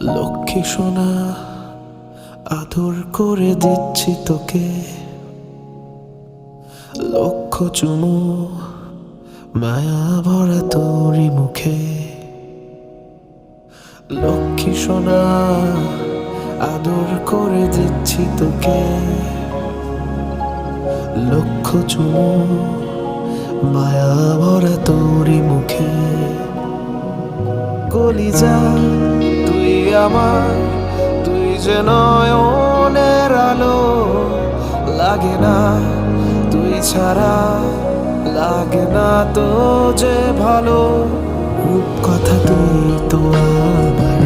লক্ষ্মী সোনা, আদর করে দিচ্ছি তোকে, লক্ষ চুমু মায়া ভরা তোরই মুখে। লক্ষ্মী সোনা, আদর করে দিচ্ছি তোকে, লক্ষ চুমু মায়া ভরা তোরই মুখে। কলিজা তুই আমার, তুই যে নয়নের আলো, লাগে না তুই ছাড়া, লাগে না তো যে ভালো। রূপ কথা তুই তো আমার